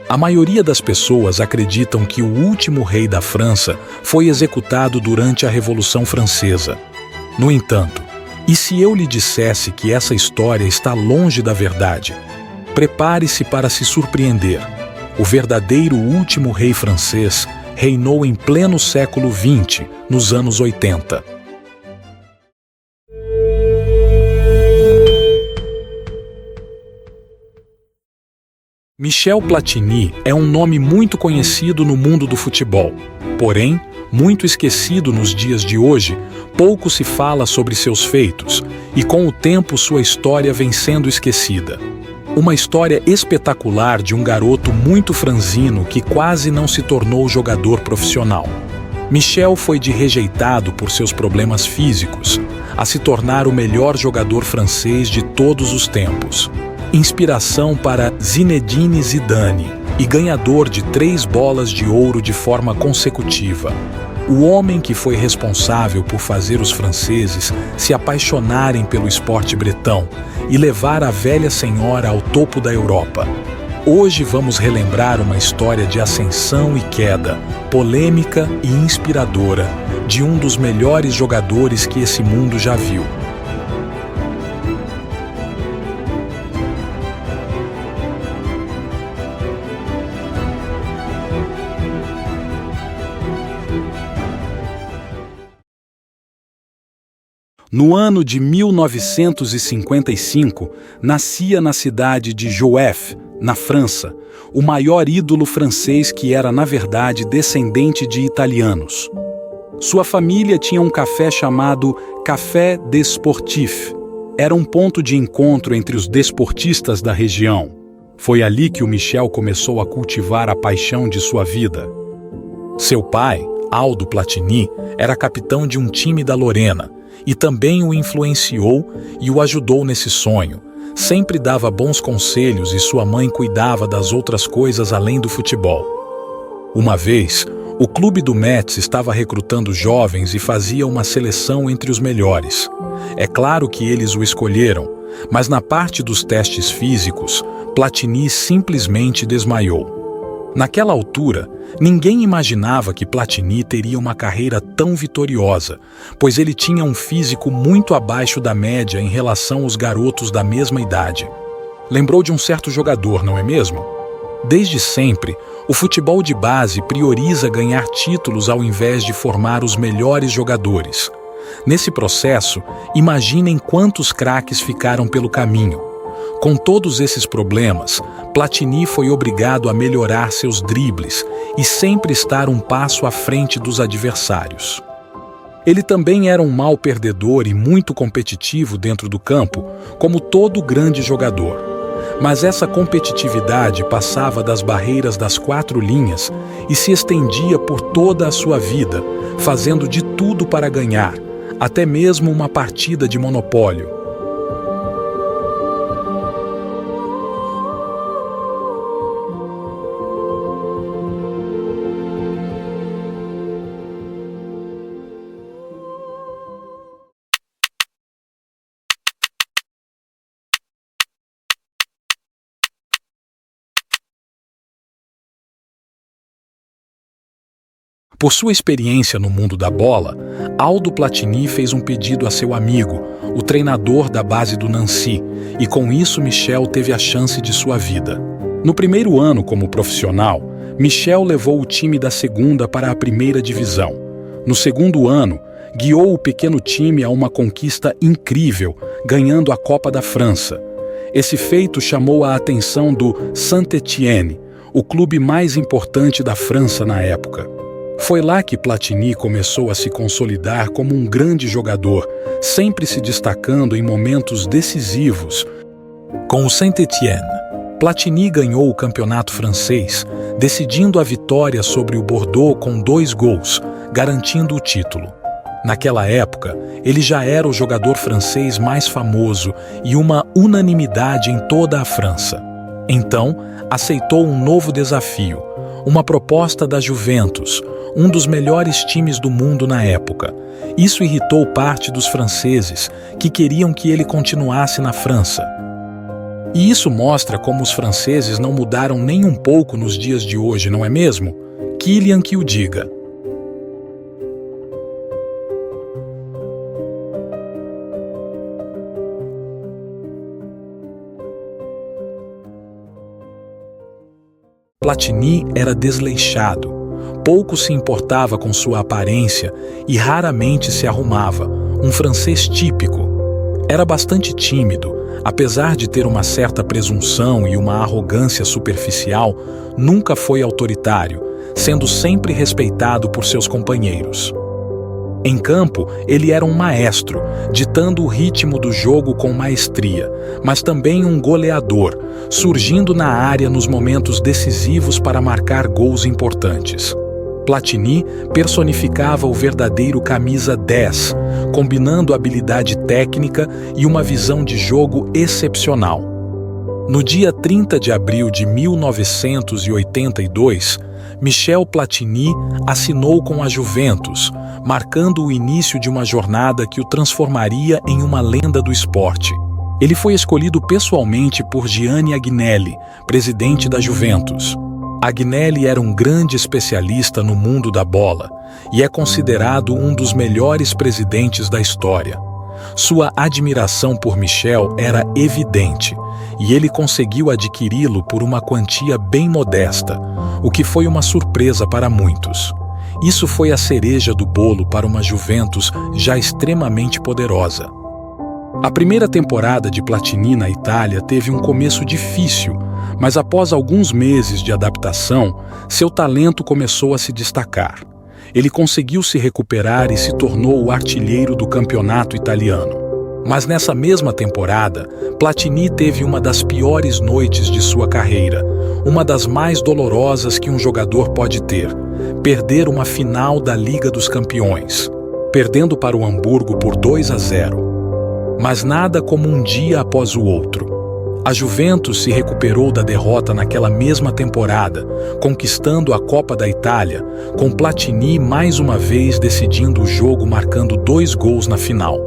A maioria das pessoas acreditam que o último rei da França foi executado durante a Revolução Francesa. No entanto, e se eu lhe dissesse que essa história está longe da verdade? Prepare-se para se surpreender. O verdadeiro último rei francês reinou em pleno século XX, nos anos 80. Michel Platini é um nome muito conhecido no mundo do futebol. Porém, muito esquecido nos dias de hoje, pouco se fala sobre seus feitos, e com o tempo sua história vem sendo esquecida. Uma história espetacular de um garoto muito franzino que quase não se tornou jogador profissional. Michel foi de rejeitado por seus problemas físicos, a se tornar o melhor jogador francês de todos os tempos. Inspiração para Zinedine Zidane e ganhador de 3 bolas de ouro de forma consecutiva. O homem que foi responsável por fazer os franceses se apaixonarem pelo esporte bretão e levar a velha senhora ao topo da Europa. Hoje vamos relembrar uma história de ascensão e queda, polêmica e inspiradora, de um dos melhores jogadores que esse mundo já viu. No ano de 1955, nascia na cidade de Joeuf, na França, o maior ídolo francês que era, na verdade, descendente de italianos. Sua família tinha um café chamado Café des Sportifs. Era um ponto de encontro entre os desportistas da região. Foi ali que o Michel começou a cultivar a paixão de sua vida. Seu pai, Aldo Platini, era capitão de um time da Lorena, e também o influenciou e o ajudou nesse sonho. Sempre dava bons conselhos e sua mãe cuidava das outras coisas além do futebol. Uma vez, o clube do Metz estava recrutando jovens e fazia uma seleção entre os melhores. É claro que eles o escolheram, mas na parte dos testes físicos, Platini simplesmente desmaiou. Naquela altura, ninguém imaginava que Platini teria uma carreira tão vitoriosa, pois ele tinha um físico muito abaixo da média em relação aos garotos da mesma idade. Lembrou de um certo jogador, não é mesmo? Desde sempre, o futebol de base prioriza ganhar títulos ao invés de formar os melhores jogadores. Nesse processo, imaginem quantos craques ficaram pelo caminho. Com todos esses problemas, Platini foi obrigado a melhorar seus dribles e sempre estar um passo à frente dos adversários. Ele também era um mau perdedor e muito competitivo dentro do campo, como todo grande jogador. Mas essa competitividade passava das barreiras das 4 linhas e se estendia por toda a sua vida, fazendo de tudo para ganhar, até mesmo uma partida de monopólio. Por sua experiência no mundo da bola, Aldo Platini fez um pedido a seu amigo, o treinador da base do Nancy, e com isso Michel teve a chance de sua vida. No primeiro ano como profissional, Michel levou o time da segunda para a primeira divisão. No segundo ano, guiou o pequeno time a uma conquista incrível, ganhando a Copa da França. Esse feito chamou a atenção do Saint-Étienne, o clube mais importante da França na época. Foi lá que Platini começou a se consolidar como um grande jogador, sempre se destacando em momentos decisivos. Com o Saint-Étienne, Platini ganhou o campeonato francês, decidindo a vitória sobre o Bordeaux com 2 gols, garantindo o título. Naquela época, ele já era o jogador francês mais famoso e uma unanimidade em toda a França. Então, aceitou um novo desafio, uma proposta da Juventus, um dos melhores times do mundo na época. Isso irritou parte dos franceses, que queriam que ele continuasse na França. E isso mostra como os franceses não mudaram nem um pouco nos dias de hoje, não é mesmo? Kylian que o diga. Platini era desleixado, pouco se importava com sua aparência e raramente se arrumava, um francês típico. Era bastante tímido, apesar de ter uma certa presunção e uma arrogância superficial, nunca foi autoritário, sendo sempre respeitado por seus companheiros. Em campo, ele era um maestro, ditando o ritmo do jogo com maestria, mas também um goleador, surgindo na área nos momentos decisivos para marcar gols importantes. Platini personificava o verdadeiro camisa 10, combinando habilidade técnica e uma visão de jogo excepcional. No dia 30 de abril de 1982, Michel Platini assinou com a Juventus, marcando o início de uma jornada que o transformaria em uma lenda do esporte. Ele foi escolhido pessoalmente por Gianni Agnelli, presidente da Juventus. Agnelli era um grande especialista no mundo da bola e é considerado um dos melhores presidentes da história. Sua admiração por Michel era evidente e ele conseguiu adquiri-lo por uma quantia bem modesta, o que foi uma surpresa para muitos. Isso foi a cereja do bolo para uma Juventus já extremamente poderosa. A primeira temporada de Platini na Itália teve um começo difícil, mas após alguns meses de adaptação, seu talento começou a se destacar. Ele conseguiu se recuperar e se tornou o artilheiro do campeonato italiano. Mas nessa mesma temporada, Platini teve uma das piores noites de sua carreira, uma das mais dolorosas que um jogador pode ter: perder uma final da Liga dos Campeões, perdendo para o Hamburgo por 2-0. Mas nada como um dia após o outro. A Juventus se recuperou da derrota naquela mesma temporada, conquistando a Copa da Itália, com Platini mais uma vez decidindo o jogo, marcando 2 gols na final.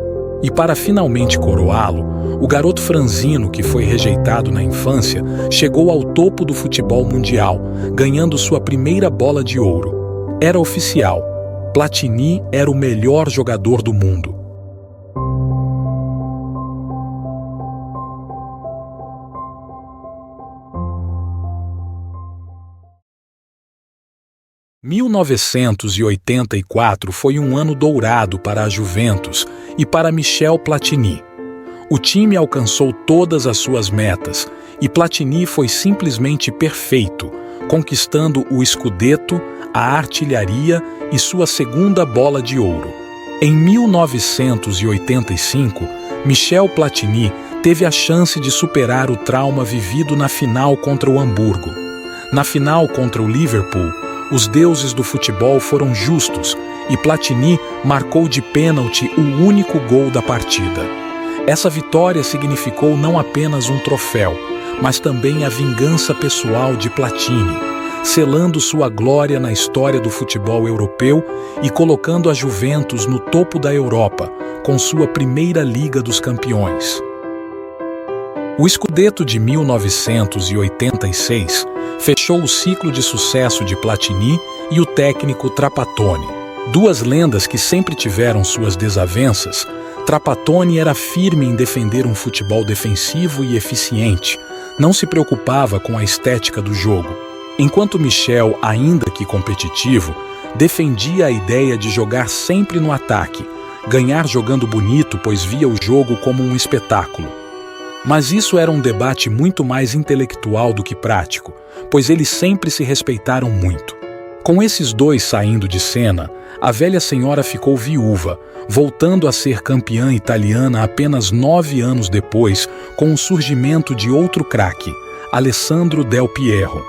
E para finalmente coroá-lo, o garoto franzino que foi rejeitado na infância chegou ao topo do futebol mundial, ganhando sua primeira bola de ouro. Era oficial: Platini era o melhor jogador do mundo. 1984 foi um ano dourado para a Juventus e para Michel Platini. O time alcançou todas as suas metas e Platini foi simplesmente perfeito, conquistando o Scudetto, a artilharia e sua segunda bola de ouro. Em 1985, Michel Platini teve a chance de superar o trauma vivido na final contra o Hamburgo. Na final contra o Liverpool, os deuses do futebol foram justos e Platini marcou de pênalti o único gol da partida. Essa vitória significou não apenas um troféu, mas também a vingança pessoal de Platini, selando sua glória na história do futebol europeu e colocando a Juventus no topo da Europa, com sua primeira Liga dos Campeões. O Scudetto de 1986 fechou o ciclo de sucesso de Platini e o técnico Trapattoni. Duas lendas que sempre tiveram suas desavenças, Trapattoni era firme em defender um futebol defensivo e eficiente, não se preocupava com a estética do jogo, enquanto Michel, ainda que competitivo, defendia a ideia de jogar sempre no ataque, ganhar jogando bonito, pois via o jogo como um espetáculo. Mas isso era um debate muito mais intelectual do que prático, pois eles sempre se respeitaram muito. Com esses dois saindo de cena, a velha senhora ficou viúva, voltando a ser campeã italiana apenas 9 anos depois, com o surgimento de outro craque, Alessandro Del Piero.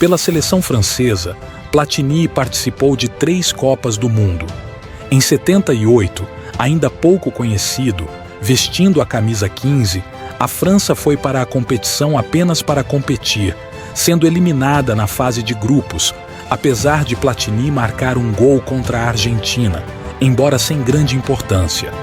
Pela seleção francesa, Platini participou de 3 Copas do Mundo. Em 78, ainda pouco conhecido, vestindo a camisa 15, A França foi para a competição apenas para competir, sendo eliminada na fase de grupos, apesar de Platini marcar um gol contra a Argentina, embora sem grande importância.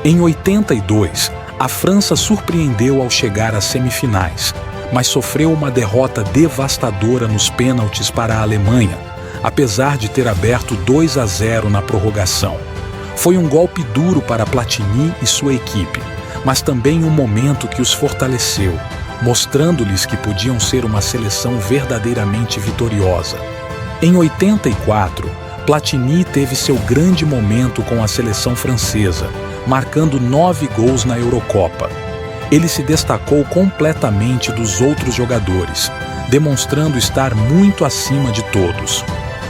Em 82, a França surpreendeu ao chegar às semifinais, mas sofreu uma derrota devastadora nos pênaltis para a Alemanha, apesar de ter aberto 2-0 na prorrogação. Foi um golpe duro para Platini e sua equipe, mas também um momento que os fortaleceu, mostrando-lhes que podiam ser uma seleção verdadeiramente vitoriosa. Em 84, Platini teve seu grande momento com a seleção francesa, marcando 9 gols na Eurocopa. Ele se destacou completamente dos outros jogadores, demonstrando estar muito acima de todos.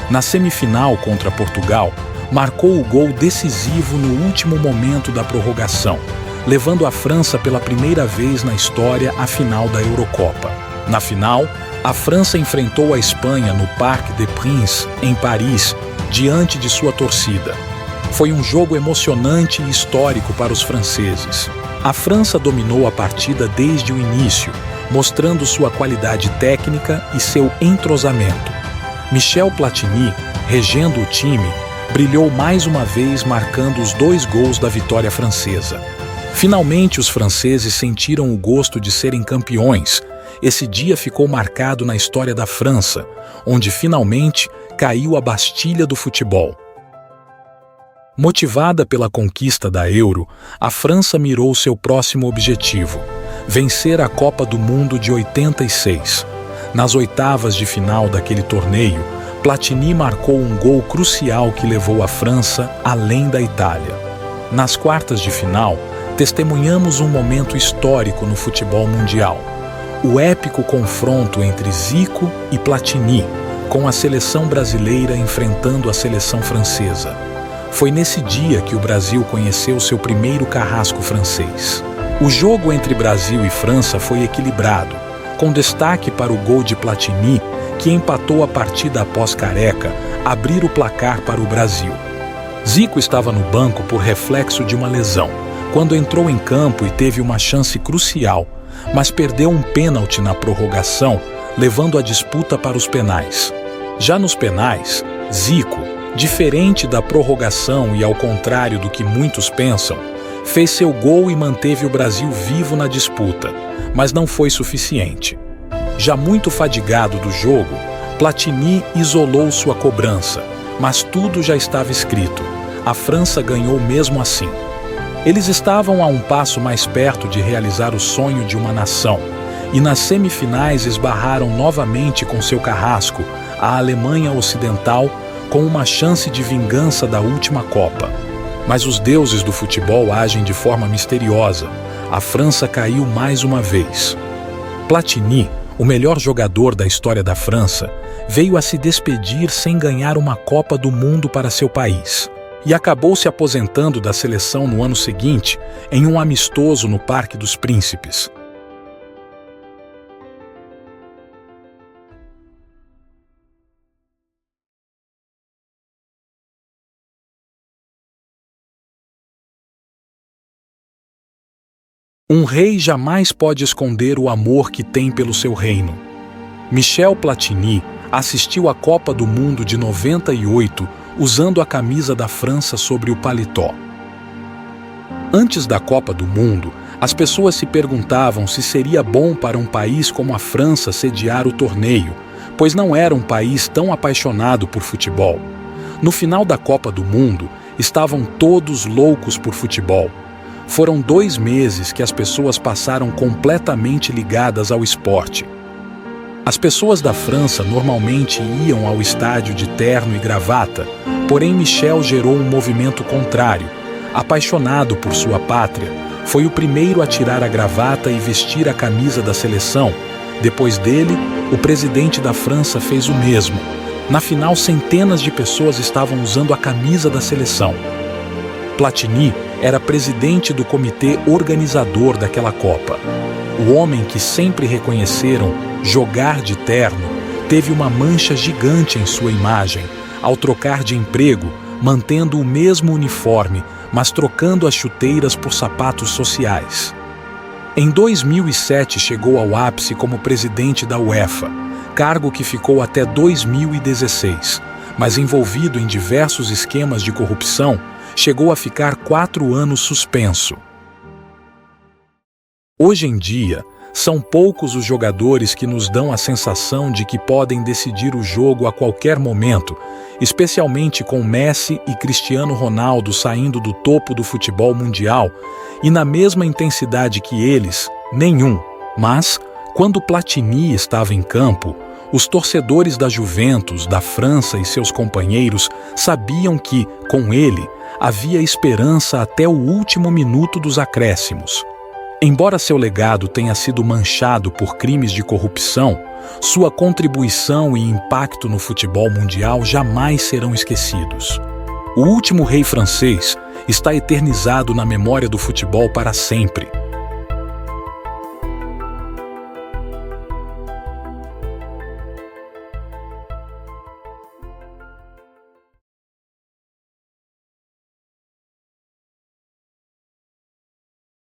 Na semifinal contra Portugal, marcou o gol decisivo no último momento da prorrogação, levando a França pela primeira vez na história à final da Eurocopa. Na final, a França enfrentou a Espanha no Parc des Princes, em Paris, diante de sua torcida. Foi um jogo emocionante e histórico para os franceses. A França dominou a partida desde o início, mostrando sua qualidade técnica e seu entrosamento. Michel Platini, regendo o time, brilhou mais uma vez marcando os 2 gols da vitória francesa. Finalmente, os franceses sentiram o gosto de serem campeões. Esse dia ficou marcado na história da França, onde finalmente caiu a Bastilha do futebol. Motivada pela conquista da Euro, a França mirou seu próximo objetivo: vencer a Copa do Mundo de 86. Nas oitavas de final daquele torneio, Platini marcou um gol crucial que levou a França além da Itália. Nas quartas de final, testemunhamos um momento histórico no futebol mundial: o épico confronto entre Zico e Platini, com a seleção brasileira enfrentando a seleção francesa. Foi nesse dia que o Brasil conheceu seu primeiro carrasco francês. O jogo entre Brasil e França foi equilibrado, com destaque para o gol de Platini, que empatou a partida após Careca abrir o placar para o Brasil. Zico estava no banco por reflexo de uma lesão, quando entrou em campo e teve uma chance crucial, mas perdeu um pênalti na prorrogação, levando a disputa para os penais. Já nos penais, Zico, diferente da prorrogação e ao contrário do que muitos pensam, fez seu gol e manteve o Brasil vivo na disputa, mas não foi suficiente. Já muito fadigado do jogo, Platini isolou sua cobrança, mas tudo já estava escrito. A França ganhou mesmo assim. Eles estavam a um passo mais perto de realizar o sonho de uma nação, e nas semifinais esbarraram novamente com seu carrasco, a Alemanha Ocidental, com uma chance de vingança da última Copa. Mas os deuses do futebol agem de forma misteriosa. A França caiu mais uma vez. Platini, o melhor jogador da história da França, veio a se despedir sem ganhar uma Copa do Mundo para seu país, e acabou se aposentando da seleção no ano seguinte em um amistoso no Parque dos Príncipes. Um rei jamais pode esconder o amor que tem pelo seu reino. Michel Platini assistiu à Copa do Mundo de 98 usando a camisa da França sobre o paletó. Antes da Copa do Mundo, as pessoas se perguntavam se seria bom para um país como a França sediar o torneio, pois não era um país tão apaixonado por futebol. No final da Copa do Mundo, estavam todos loucos por futebol. Foram 2 meses que as pessoas passaram completamente ligadas ao esporte. As pessoas da França normalmente iam ao estádio de terno e gravata, porém Michel gerou um movimento contrário. Apaixonado por sua pátria, foi o primeiro a tirar a gravata e vestir a camisa da seleção. Depois dele, o presidente da França fez o mesmo. Na final, centenas de pessoas estavam usando a camisa da seleção. Platini era presidente do comitê organizador daquela Copa. O homem que sempre reconheceram jogar de terno teve uma mancha gigante em sua imagem, ao trocar de emprego, mantendo o mesmo uniforme, mas trocando as chuteiras por sapatos sociais. Em 2007 chegou ao ápice como presidente da UEFA, cargo que ficou até 2016, mas envolvido em diversos esquemas de corrupção, chegou a ficar 4 anos suspenso. Hoje em dia, são poucos os jogadores que nos dão a sensação de que podem decidir o jogo a qualquer momento, especialmente com Messi e Cristiano Ronaldo saindo do topo do futebol mundial e na mesma intensidade que eles, nenhum. Mas, quando Platini estava em campo, os torcedores da Juventus, da França e seus companheiros sabiam que, com ele, havia esperança até o último minuto dos acréscimos. Embora seu legado tenha sido manchado por crimes de corrupção, sua contribuição e impacto no futebol mundial jamais serão esquecidos. O último rei francês está eternizado na memória do futebol para sempre,